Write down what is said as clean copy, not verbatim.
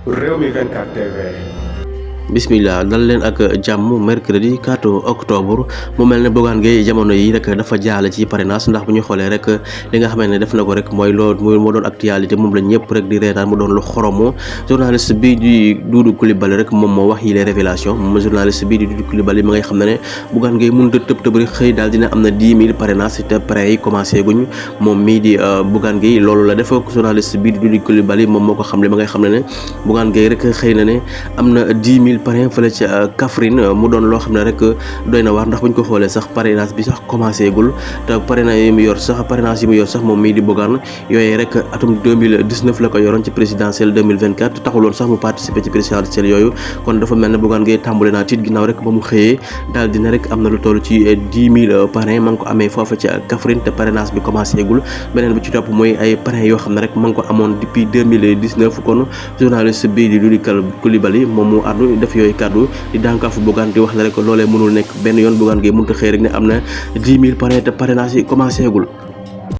Rewmi 24 TV. bismillah dal leen ak jàmm mercredi 4 octobre mu mel ne Bougane Gueye jamono yi rek dafa jaale ci parrainage ndax bu ñu xoolee rek li nga xamante ne def na ko rek mooy loolu moo doon actualité moom la ñëpp rek di reetaan mu doon lu xoromo journaliste bi di Doudou Coulibaly rek moom moo wax yi les révélations moom journaliste bi di Doudou Coulibaly mi ngay xam ne Bougane Gueye mënut a tëb rek xëy daal dina am na 10 000 parrainage te parrain yi commencé guñ moom mii di Bougane Gueye loolu la def journaliste bi di Doudou Coulibaly moom moo ko xam le ma ngay xam ne Bougane Gueye rek xëy na ne am na 10 000 parrain fële ca Kaffrine mu doon loo xam ne rek doy na waar ndax buñ ko xoolee sax parrainage bi sax commencé gul te parrainage yi mu yor sax moom mii di Bougane yooyee rek atum 2019 la ko yoroon ci présidentielle 2024 taxuloon sax mu participer ci présidentielle yooyu kon dafa mel ne Bougane Gueye tàmbale naa tiit ginnaaw rek ba mu xëyee daal dina rek am na lu toll ci 10 000 parrain ma ngi ko amee foofa ca Kaffrine te parrainage bi commencé gul beneen bi ci topp mooy ay parrain yoo xam ne rek ma ngi ko amoon depuis 2019 kon journaliste bii di Doudou Coulibaly moom mu àddu def yooyu kàddu di dànkaafu Bougane di wax ne rek loolee mënul nekk benn yoon Bougane Gueye mënut a xëy rek ne am na 10 000 parrain te parrainage yi commencé gul